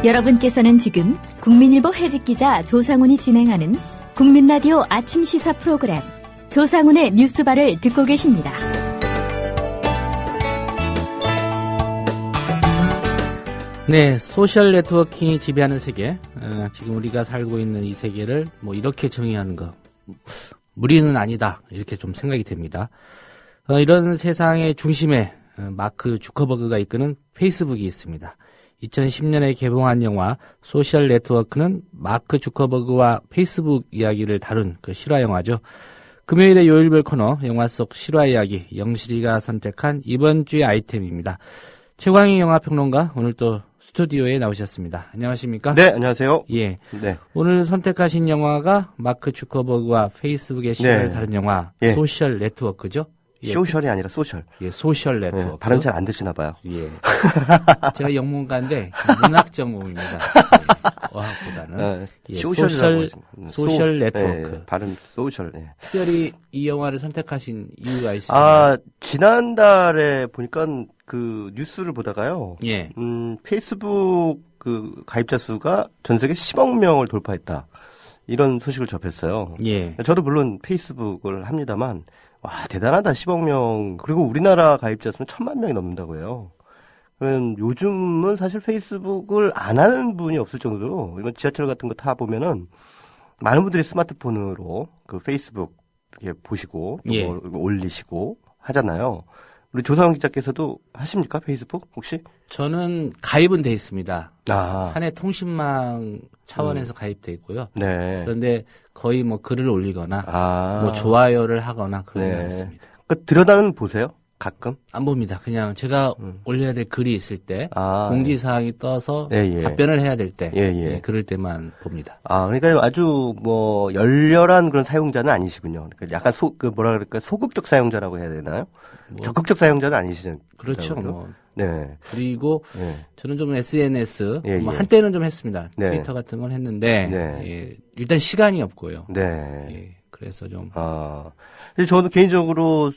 여러분께서는 지금 국민일보 해직기자 조상훈이 진행하는 국민라디오 아침 시사 프로그램 조상훈의 뉴스바를 듣고 계십니다. 네, 소셜 네트워킹이 지배하는 세계, 지금 우리가 살고 있는 이 세계를 뭐 이렇게 정의하는 거 무리는 아니다 이렇게 좀 생각이 됩니다. 이런 세상의 중심에 마크 주커버그가 이끄는 페이스북이 있습니다. 2010년에 개봉한 영화 소셜 네트워크는 마크 주커버그와 페이스북 이야기를 다룬 그 실화 영화죠. 금요일의 요일별 코너 영화 속 실화 이야기 영실이가 선택한 이번 주의 아이템입니다. 최광희 영화평론가 오늘 또 스튜디오에 나오셨습니다. 안녕하십니까? 네, 안녕하세요. 예. 네. 오늘 선택하신 영화가 마크 주커버그와 페이스북의 실화를 다룬 영화 소셜 네트워크죠? 예. 소셜이 아니라 소셜. 예, 소셜 네트워크. 예, 발음 잘 안 되시나 봐요. 예. 제가 영문가인데 문학 전공입니다. 예, 어학보다는. 예, 소셜 네트워크. 예, 발음 소셜. 예. 특별히 이 영화를 선택하신 이유가 있으신가요? 지난달에 보니까 그 뉴스를 보다가요. 예. 페이스북 그 가입자 수가 전 세계 10억 명을 돌파했다. 이런 소식을 접했어요. 예. 저도 물론 페이스북을 합니다만 와, 대단하다. 10억 명. 그리고 우리나라 가입자 수는 1,000만 명이 넘는다고 해요. 그러면 요즘은 사실 페이스북을 안 하는 분이 없을 정도로, 이건 지하철 같은 거 타보면은, 많은 분들이 스마트폰으로 그 페이스북 이렇게 보시고, 예. 올리시고 하잖아요. 우리 조상훈 기자께서도 하십니까? 페이스북 혹시? 저는 가입은 돼 있습니다. 아. 사내 통신망 차원에서 가입돼 있고요. 네. 그런데 거의 뭐 글을 올리거나 아. 뭐 좋아요를 하거나 그러지 네. 않습니다. 그 들여다는 보세요? 가끔? 안 봅니다. 그냥 제가 올려야 될 글이 있을 때 공지사항이 떠서 예. 답변을 해야 될 때 예. 그럴 때만 봅니다. 그러니까 아주 뭐 열렬한 그런 사용자는 아니시군요. 그러니까 약간 뭐라 그럴까 소극적 사용자라고 해야 되나요? 적극적 사용자는 아니시죠. 그렇죠. 뭐. 네. 그리고 저는 좀 SNS 뭐 예. 한때는 좀 했습니다. 네. 트위터 같은 건 했는데 네. 예, 일단 시간이 없고요. 네. 예, 그래서 좀. 근데 저도 개인적으로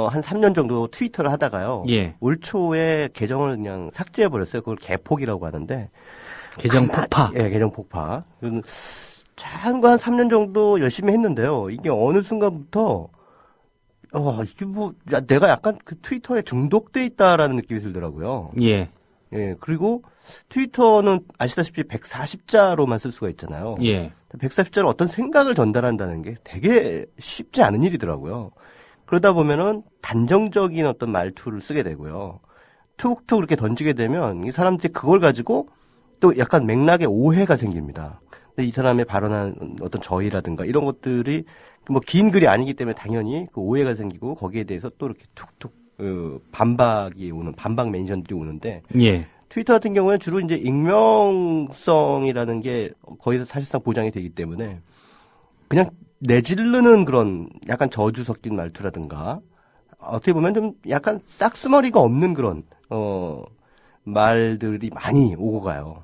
한 3년 정도 트위터를 하다가요. 예. 올 초에 계정을 그냥 삭제해버렸어요. 그걸 개폭이라고 하는데. 계정 폭파. 예, 계정 폭파. 참고 한 3년 정도 열심히 했는데요. 이게 어느 순간부터, 이게 내가 약간 그 트위터에 중독돼 있다라는 느낌이 들더라고요. 예. 예, 그리고 트위터는 아시다시피 140자로만 쓸 수가 있잖아요. 예. 140자로 어떤 생각을 전달한다는 게 되게 쉽지 않은 일이더라고요. 그러다 보면은 단정적인 어떤 말투를 쓰게 되고요. 툭툭 이렇게 던지게 되면 이 사람들이 그걸 가지고 또 약간 맥락에 오해가 생깁니다. 근데 이 사람의 발언한 어떤 저의라든가 이런 것들이 뭐 긴 글이 아니기 때문에 당연히 그 오해가 생기고 거기에 대해서 또 이렇게 툭툭 반박 멘션들이 오는데 예. 트위터 같은 경우는 주로 이제 익명성이라는 게 거의 사실상 보장이 되기 때문에 그냥 내지르는 그런 약간 저주 섞인 말투라든가 어떻게 보면 좀 약간 싹수머리가 없는 그런 말들이 많이 오고 가요.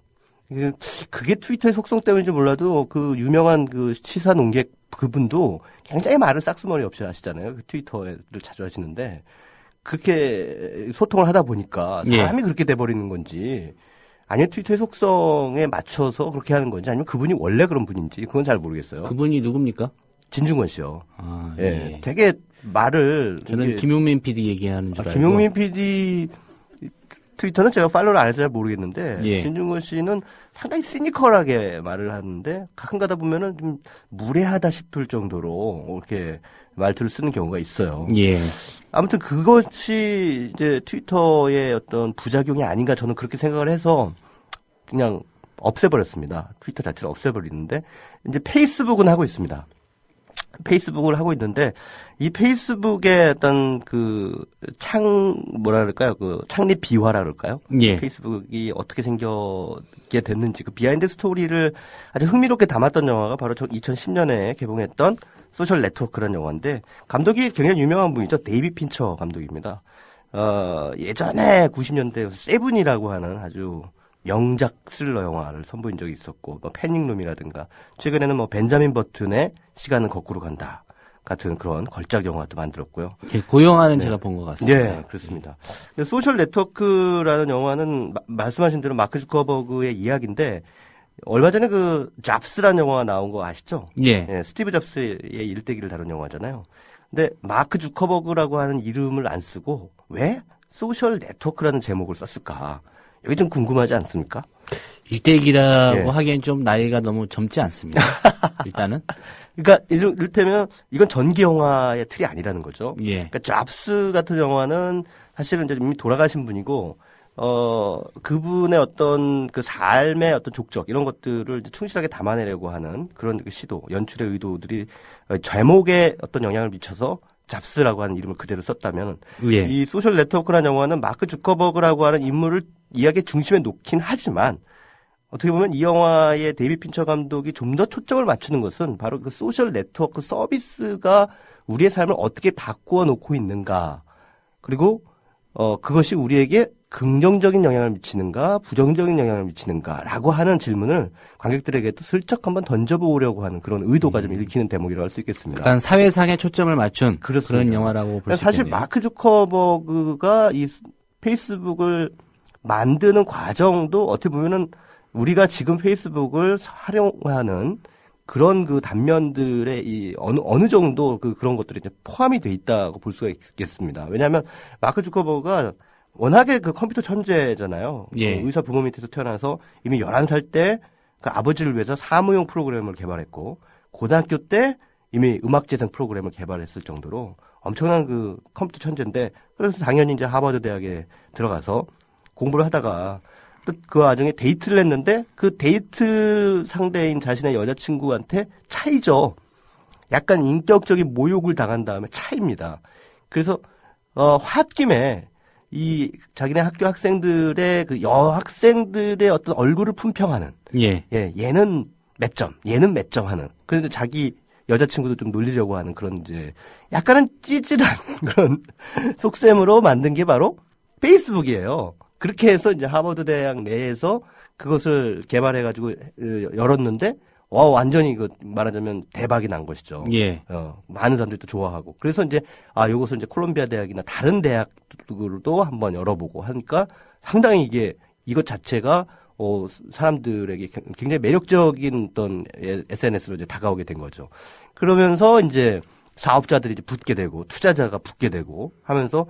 그게 트위터의 속성 때문인지 몰라도 그 유명한 그 시사 농객 그분도 굉장히 말을 싹수머리 없이 하시잖아요. 그 트위터를 자주 하시는데 그렇게 소통을 하다 보니까 사람이 그렇게 돼버리는 건지 아니면 트위터의 속성에 맞춰서 그렇게 하는 건지 아니면 그분이 원래 그런 분인지 그건 잘 모르겠어요. 그분이 누굽니까? 진중권 씨요. 예. 되게 말을 저는 김용민 PD 얘기하는 줄 알고. 김용민 PD 트위터는 제가 팔로우를 안 해서 잘 모르겠는데 진중권 씨는 상당히 시니컬하게 말을 하는데 가끔 가다 보면은 좀 무례하다 싶을 정도로 이렇게 말투를 쓰는 경우가 있어요. 예. 아무튼 그것이 이제 트위터의 어떤 부작용이 아닌가 저는 그렇게 생각을 해서 그냥 없애버렸습니다. 트위터 자체를 없애버리는데 이제 페이스북은 하고 있습니다. 페이스북을 하고 있는데 이 페이스북의 어떤 그 뭐라 그럴까요? 그 창립 비화라 그럴까요? 예. 페이스북이 어떻게 생겨게 됐는지 그 비하인드 스토리를 아주 흥미롭게 담았던 영화가 바로 2010년에 개봉했던 소셜 네트워크라는 영화인데 감독이 굉장히 유명한 분이죠. 데이비 핀처 감독입니다. 예전에 90년대 세븐이라고 하는 아주 명작 스릴러 영화를 선보인 적이 있었고, 뭐 패닉룸이라든가 최근에는 뭐 벤자민 버튼의 시간은 거꾸로 간다. 같은 그런 걸작 영화도 만들었고요. 고영화는 네. 제가 본 것 같습니다. 네, 그렇습니다. 근데 소셜 네트워크라는 영화는 말씀하신 대로 마크 주커버그의 이야기인데 얼마 전에 그 잡스라는 영화 나온 거 아시죠? 예. 예, 스티브 잡스의 일대기를 다룬 영화잖아요. 근데 마크 주커버그라고 하는 이름을 안 쓰고 왜 소셜 네트워크라는 제목을 썼을까? 여기 좀 궁금하지 않습니까? 일대기라고 예. 하기엔 좀 나이가 너무 젊지 않습니다. 일단은. 그러니까 이를테면 이건 전기 영화의 틀이 아니라는 거죠. 예. 그러니까 잡스 같은 영화는 사실은 이제 이미 돌아가신 분이고 그분의 어떤 그 삶의 어떤 족적 이런 것들을 이제 충실하게 담아내려고 하는 그런 그 시도, 연출의 의도들이 제목에 어떤 영향을 미쳐서 잡스라고 하는 이름을 그대로 썼다면 예. 이 소셜 네트워크라는 영화는 마크 주커버그라고 하는 인물을 이야기의 중심에 놓긴 하지만 어떻게 보면 이 영화의 데이비드 핀처 감독이 좀 더 초점을 맞추는 것은 바로 그 소셜 네트워크 서비스가 우리의 삶을 어떻게 바꾸어 놓고 있는가. 그리고 그것이 우리에게 긍정적인 영향을 미치는가, 부정적인 영향을 미치는가라고 하는 질문을 관객들에게도 슬쩍 한번 던져보려고 하는 그런 의도가 좀 읽히는 대목이라고 할 수 있겠습니다. 약간 사회상에 초점을 맞춘 그렇습니다. 그런 영화라고 볼 수 사실 있겠네요. 마크 주커버그가 이 페이스북을 만드는 과정도 어떻게 보면은 우리가 지금 페이스북을 활용하는 그런 그 단면들의 이 어느 정도 그런 것들이 이제 포함이 돼 있다고 볼 수가 있겠습니다. 왜냐하면 마크 주커버그가 워낙에 그 컴퓨터 천재잖아요. 예. 의사 부모 밑에서 태어나서 이미 11살 때 그 아버지를 위해서 사무용 프로그램을 개발했고 고등학교 때 이미 음악 재생 프로그램을 개발했을 정도로 엄청난 그 컴퓨터 천재인데 그래서 당연히 이제 하버드 대학에 들어가서 공부를 하다가 또 그 와중에 데이트를 했는데 그 데이트 상대인 자신의 여자친구한테 차이죠. 약간 인격적인 모욕을 당한 다음에 차입니다. 그래서 홧김에 이 자기네 학교 학생들의 그 여학생들의 어떤 얼굴을 품평하는 예. 얘는 몇 점, 얘는 몇 점 하는. 그런데 자기 여자친구도 좀 놀리려고 하는 그런 이제 약간은 찌질한 그런 속셈으로 만든 게 바로 페이스북이에요. 그렇게 해서 이제 하버드 대학 내에서 그것을 개발해가지고 열었는데, 완전히 말하자면 대박이 난 것이죠. 예. 많은 사람들이 또 좋아하고. 그래서 이제, 요것을 이제 콜롬비아 대학이나 다른 대학으로도 한번 열어보고 하니까 상당히 이것 자체가 사람들에게 굉장히 매력적인 어떤 SNS로 이제 다가오게 된 거죠. 그러면서 이제 사업자들이 이제 붙게 되고 투자자가 붙게 되고 하면서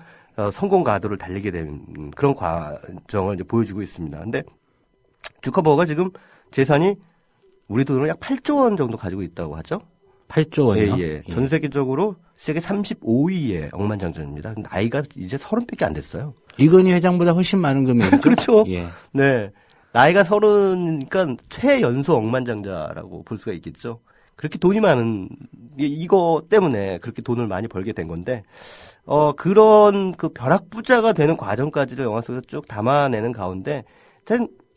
성공 가도를 달리게 된 그런 과정을 이제 보여주고 있습니다. 근데 주커버거가 지금 재산이 우리 돈으로 약 8조 원 정도 가지고 있다고 하죠. 8조 원이요? 예. 전 세계적으로 세계 35위의 억만장자입니다. 나이가 이제 30밖에 안 됐어요. 이건희 회장보다 훨씬 많은 금액이죠. 그렇죠. 예. 네. 나이가 30이니까 최연소 억만장자라고 볼 수가 있겠죠. 그렇게 돈이 많은, 이거 때문에 그렇게 돈을 많이 벌게 된 건데, 그런 그 벼락부자가 되는 과정까지를 영화 속에서 쭉 담아내는 가운데,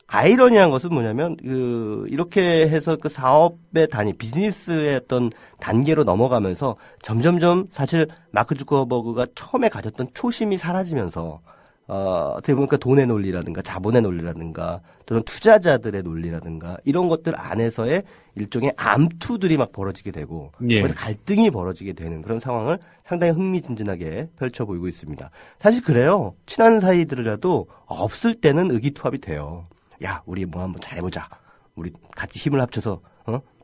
아이러니한 것은 뭐냐면, 이렇게 해서 그 사업의 비즈니스의 어떤 단계로 넘어가면서 점점점 사실 마크 주커버그가 처음에 가졌던 초심이 사라지면서, 어떻게 보니까 돈의 논리라든가 자본의 논리라든가 또는 투자자들의 논리라든가 이런 것들 안에서의 일종의 암투들이 막 벌어지게 되고 예. 그래서 갈등이 벌어지게 되는 그런 상황을 상당히 흥미진진하게 펼쳐 보이고 있습니다. 사실 그래요. 친한 사이들이라도 없을 때는 의기투합이 돼요. 야, 우리 뭐 한번 잘해보자. 우리 같이 힘을 합쳐서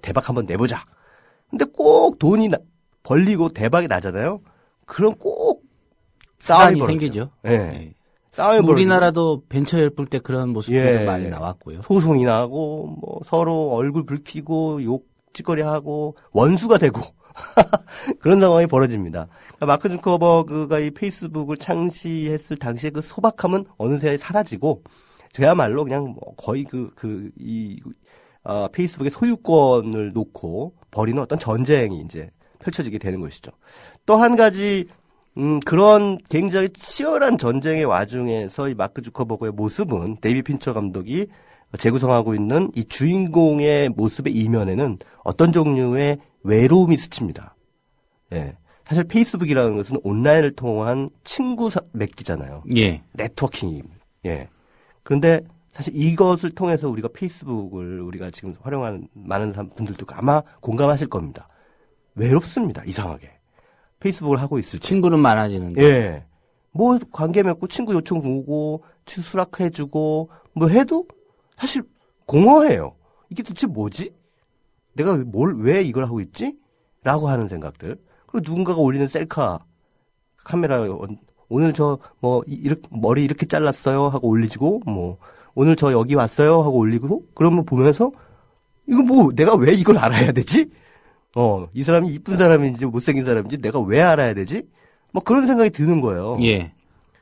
대박 한번 내보자. 근데 꼭 돈이 벌리고 대박이 나잖아요. 그럼 꼭 싸움이 생기죠. 예. 예. 싸움이 우리나라도 벤처 열풍 때 그런 모습들도 많이 나왔고요. 소송이 나고 뭐 서로 얼굴 붉히고 욕짓거리하고 원수가 되고 그런 상황이 벌어집니다. 그러니까 마크 주커버그가 이 페이스북을 창시했을 당시에 그 소박함은 어느새 사라지고 저야말로 그냥 거의 페이스북의 소유권을 놓고 벌이는 어떤 전쟁이 이제 펼쳐지게 되는 것이죠. 또 한 가지 그런 굉장히 치열한 전쟁의 와중에서 이 마크 주커버그의 모습은 데이비드 핀처 감독이 재구성하고 있는 이 주인공의 모습의 이면에는 어떤 종류의 외로움이 스칩니다. 예. 사실 페이스북이라는 것은 온라인을 통한 친구 맺기잖아요. 예. 네트워킹. 예. 그런데 사실 이것을 통해서 우리가 페이스북을 우리가 지금 활용하는 많은 분들도 아마 공감하실 겁니다. 외롭습니다. 이상하게. 페이스북을 하고 있을 때. 친구는 많아지는데. 예. 뭐 관계 맺고 친구 요청 오고 수락해주고 뭐 해도 사실 공허해요. 이게 도대체 뭐지? 내가 왜 이걸 하고 있지? 라고 하는 생각들. 그리고 누군가가 올리는 셀카 카메라 오늘 저 뭐 이렇게 머리 이렇게 잘랐어요 하고 올리고 뭐 오늘 저 여기 왔어요 하고 올리고 그러면 보면서 이거 뭐 내가 왜 이걸 알아야 되지? 이 사람이 이쁜 사람인지 못생긴 사람인지 내가 왜 알아야 되지? 뭐 그런 생각이 드는 거예요. 예.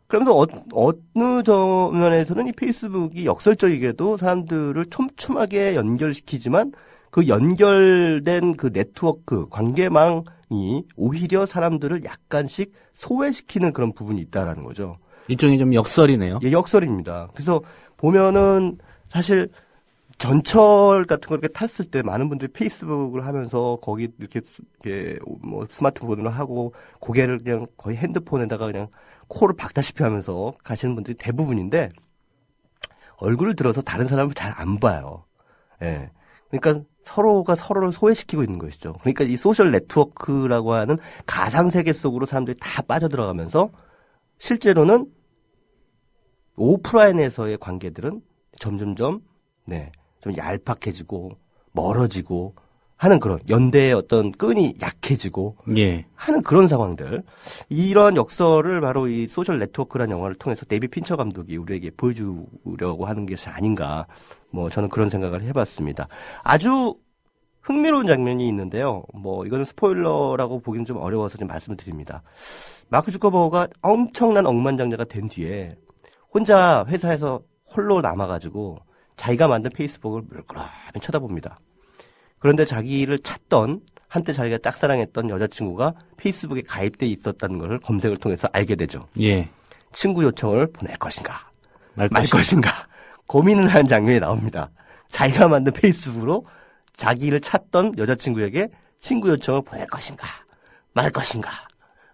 그러면서 어느 면에서는 이 페이스북이 역설적이게도 사람들을 촘촘하게 연결시키지만 그 연결된 그 네트워크, 관계망이 오히려 사람들을 약간씩 소외시키는 그런 부분이 있다라는 거죠. 일종의 좀 역설이네요. 예, 역설입니다. 그래서 보면은 사실 전철 같은 거 이렇게 탔을 때 많은 분들이 페이스북을 하면서 거기 이렇게 뭐 스마트폰으로 하고 고개를 그냥 거의 핸드폰에다가 그냥 코를 박다시피 하면서 가시는 분들이 대부분인데 얼굴을 들어서 다른 사람을 잘 안 봐요. 예. 그러니까 서로가 서로를 소외시키고 있는 것이죠. 그러니까 이 소셜 네트워크라고 하는 가상 세계 속으로 사람들이 다 빠져들어가면서 실제로는 오프라인에서의 관계들은 점점점 좀 얄팍해지고 멀어지고 하는 그런 연대의 어떤 끈이 약해지고 예. 하는 그런 상황들. 이런 역설을 바로 이 소셜 네트워크라는 영화를 통해서 데이비드 핀처 감독이 우리에게 보여주려고 하는 것이 아닌가. 뭐 저는 그런 생각을 해봤습니다. 아주 흥미로운 장면이 있는데요. 뭐 이거는 스포일러라고 보기는 좀 어려워서 좀 말씀을 드립니다. 마크 주커버거가 엄청난 억만장자가 된 뒤에 혼자 회사에서 홀로 남아가지고 자기가 만든 페이스북을 물끄러미 쳐다봅니다. 그런데 자기를 찾던 한때 자기가 짝사랑했던 여자친구가 페이스북에 가입돼 있었다는 것을 검색을 통해서 알게 되죠. 예. 친구 요청을 보낼 것인가 말 것인가 고민을 하는 장면이 나옵니다. 자기가 만든 페이스북으로 자기를 찾던 여자친구에게 친구 요청을 보낼 것인가 말 것인가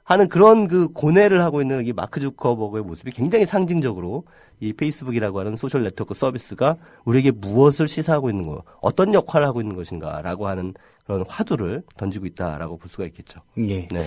하는 그런 그 고뇌를 하고 있는 이 마크 주커버그의 모습이 굉장히 상징적으로 이 페이스북이라고 하는 소셜 네트워크 서비스가 우리에게 무엇을 시사하고 있는 거, 어떤 역할을 하고 있는 것인가라고 하는 그런 화두를 던지고 있다라고 볼 수가 있겠죠. 예. 네.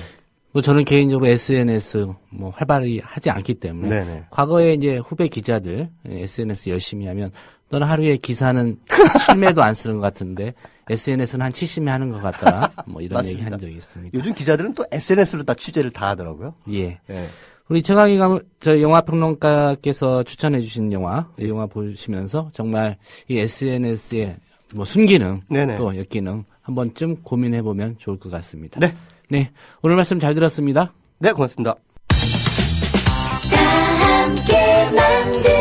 뭐 저는 개인적으로 SNS 뭐 활발히 하지 않기 때문에 네네. 과거에 이제 후배 기자들 SNS 열심히 하면 너는 하루에 기사는 10매도 안 쓰는 것 같은데 SNS는 한 70매 하는 것 같다. 뭐 이런 얘기 한 적이 있습니다. 요즘 기자들은 또 SNS로 다 취재를 다 하더라고요. 예. 네. 우리 최강희 저 영화 평론가께서 추천해 주신 영화, 이 영화 보시면서 정말 이 SNS의 뭐 순기능 네네. 또 역기능 한 번쯤 고민해 보면 좋을 것 같습니다. 네. 네. 오늘 말씀 잘 들었습니다. 네, 고맙습니다. 다 함께 만들